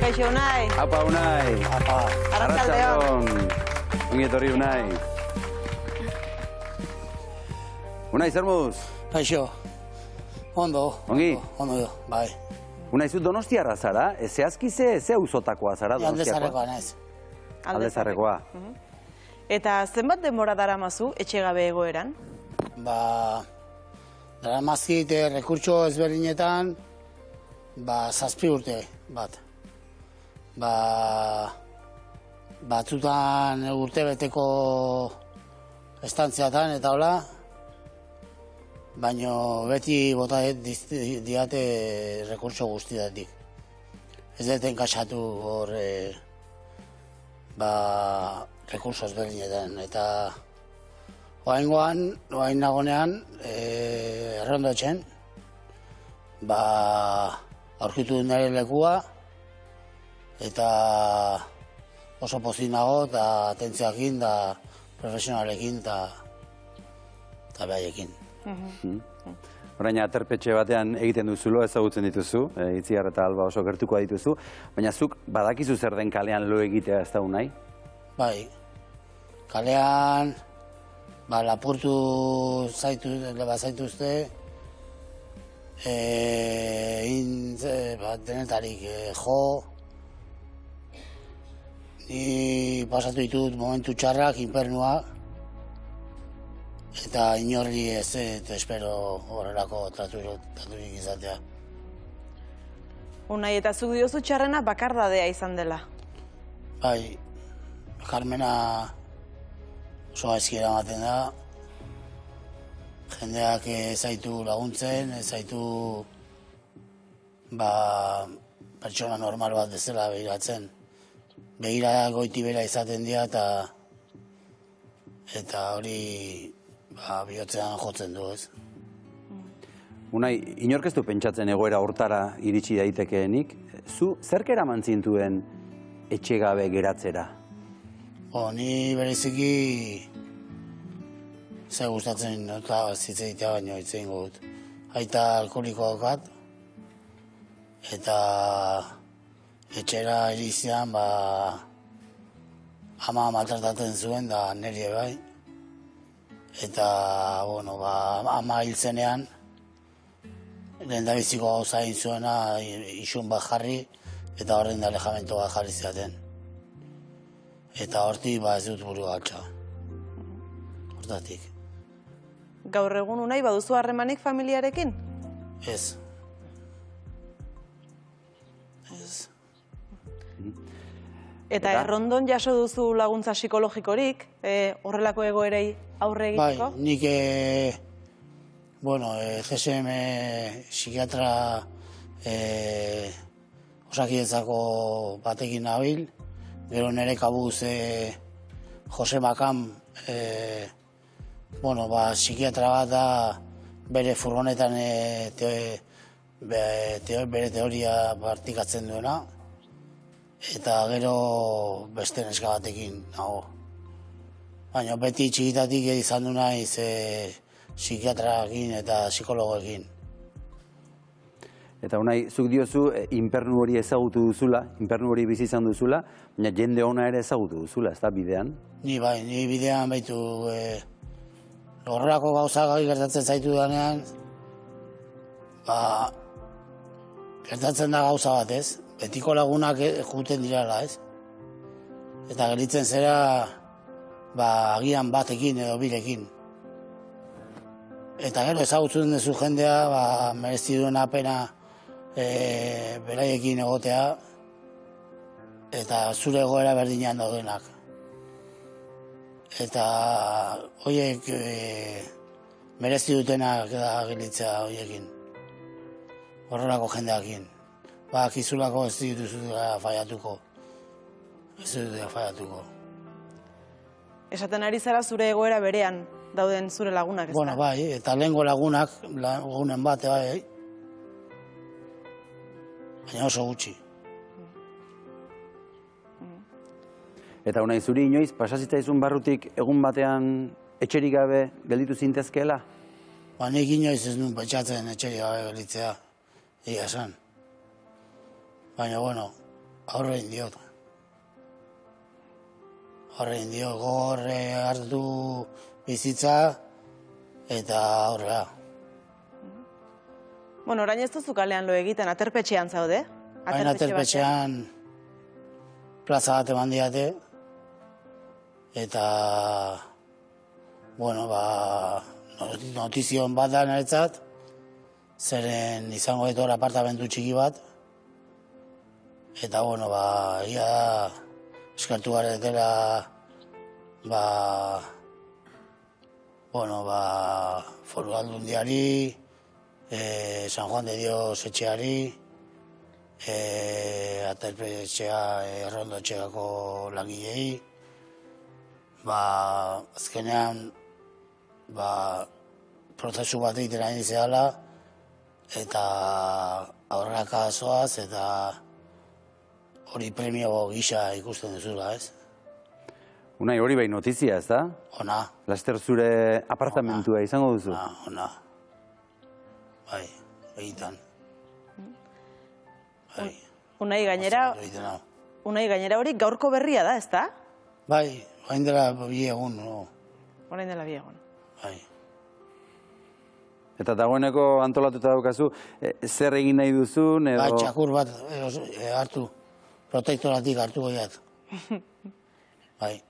Kaixo, Unai. Apa, Unai. Apa. Arratsaldeon. Ongi etorri, Unai. Unai, zer moduz? Kaixo. Ondo. Ongi? Ondo, bai. Unai, zu donostiarra zara? Zehazki ze auzotakoa zara donostiakoa? Aldezarrekoa naiz. Aldezarrekoa. Eta zenbat denbora daramazu etxegabe egoeran? Daramazkit rekurtso ezberdinetan, 7 urte bat. Batzutan urte beteko estantziatan eta hola, baina beti bota diate rekurtso guztiatik. Ez deten kasatu hor rekurso ezberdinetan, eta oain nagonean, errondotxen, aurkitu nire lekua, eta oso pozik nago, eta atentzioakin, eta profesionalekin, eta behaiekin. Orain aterpetxe batean egiten duzulo, ezagutzen dituzu, Itziar eta Alba oso gertukoa dituzu, baina zuk badakizu zer den kalean lo egitea, ez da, Unai? Bai, kalean, lapurtu zaituzte, denetarik jo, ni pasatu ditut momentu txarrak, infernua, eta inorri ez espero horrelako traturik izatea. Unai, eta zuk diozu txarrena bakardadea izan dela. Bai, Carmena oso gaizki eramaten da. Jendeak ez zaitu laguntzen, ez zaitu pertsona normal bat bezala begiratzen. Begira goiti bera izaten dira eta hori bihotzean jotzen du, ez. Unai, inork ez du pentsatzen egoera hortara iritsi daitekeenik, zu zerk eraman zintuen etxegabe geratzera? Ni bereziki ze gustatzen eta zitzeitea baino hitzein gut. Aita alkoholikoa daukat, eta etxera irizian ama maltratatzen zuen da niri bai. Eta, ama hil zenean, lehendabiziko gauza egin zuena isun bat jarri, eta horren da alejamento bat jarri ziaten. Eta hortik ez dut buru galtza. Hortatik. Gaur egun, Unai, baduzu harremanik familiarekin? Ez. Eta errondon jaso duzu laguntza psikologikorik, horrelako egoerei aurre egiteko? Bai, nik, CSM psikiatra osakidetzako batekin nabil, gero nire kabuz Jose Makam, psikiatra bat da bere furgonetan bere teoria partikatzen duena, eta gero beste neska batekin nago. Baina beti txikitatik izan du naiz psikiatrakin eta psikologoekin. Eta Unai, zuk diozu inpernu hori ezagutu duzula, inpernu hori bizi izan duzula, baina jende ona ere ezagutu duzula, ez da, bidean? Ni bidean baitu horrelako gauza gai gertatzen zaitu danean, gertatzen da gauza bat, ez? Betiko lagunak juten dirala, ez? Eta gelitzen zera, agian batekin edo birekin. Eta gero ezagutzen duzu jendea, merezi duen apena beraiekin egotea, eta zure egoera berdinean daudenak. Eta horiek merezi dutenak gelitzea horiekin. Horrelako jendeakin. Kizulako ez dituzutela faiatuko. Ez dituzutela faiatuko. Esaten ari zara zure egoera berean dauden zure lagunak, ez da? Bai, eta lehengo lagunen bate bai. Baina oso gutxi. Eta Unai, zuri inoiz, pasazitzaizun barrutik egun batean etxerik gabe gelditu zintezkeela? Nik inoiz ez nuen pentsatzen etxerik gabe gelditzea, egia esan. Baina, aurre indiot. Aurre indiot, gogor hartu bizitza eta aurrea. Bueno, orain ez duzu kalean lo egiten, aterpetxean zaude? Hain aterpetxean plaza bat eman diate, eta, bueno, notizion bat da niretzat, zeren izango ditu apartamentu txiki bat, eta, bueno, ia da, eskertu garetela, Foru Aldundiari, San Juan de Dios etxeari, aterpetxea errondotxeako langilei, azkenean, prozesu bat egiten ari zehala, eta aurraka zoaz, eta hori premio gisa ikusten duzula, ez? Unai, hori bai notizia, ez da? Ona. Laster zure apartamentua izango duzu? Ona. Bai, egitan. Bai. Unai gainera hori gaurko berria da, ez da? Bai, orain dela bi egun, no? Orain dela bi egun. Bai. Eta dagoeneko antolatuta daukazu, zer egin nahi duzun, edo... Bai, txakur bat hartu, protektoratik hartu goiat. Bai.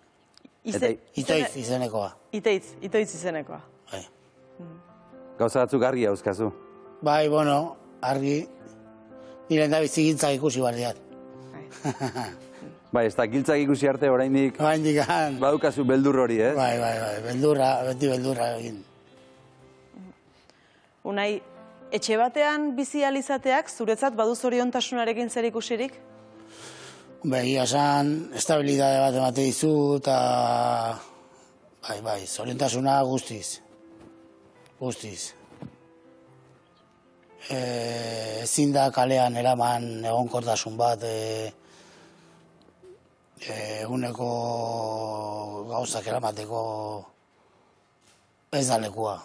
Itoitz izenekoa. Itoitz izenekoa. Bai. Gauza batzuk argi hauzkazu. Bai, bueno, argi, nire da bizigintzak ikusi bardiat. Bai, ez da giltzak ikusi arte oraindik badukazu beldur hori, ez? Bai, beldurra, beti beldurra egin. Unai, etxe batean bizi alizateak zuretzat badu zoriontasunarekin zer ikusirik? Egia esan, estabilidade bat emate dizu, eta bai, zoriontasuna guztiz. Guztiz. Ezin da kalean eraman egonkortasun bat, eguneko gauzak eramateko ez da lekua.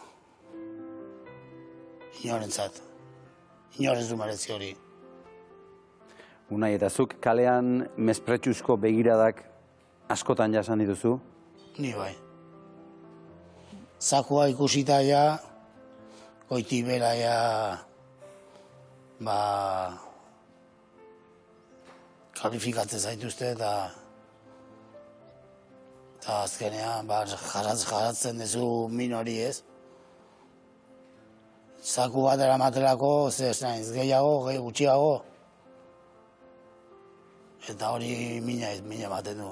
Inorentzat. Inorez du merezi hori. Unai, eta zuk kalean mespretxuzko begiradak askotan jasan dituzu? Ni bai. Zakua ikusita ja, goiti bera ja, kalifikatzen zaituzte eta azkenean jaratzen duzu min hori, ez? Zaku bat eramatelako, ez naiz, gehiago, gutxiago, eta hori mina ematen du.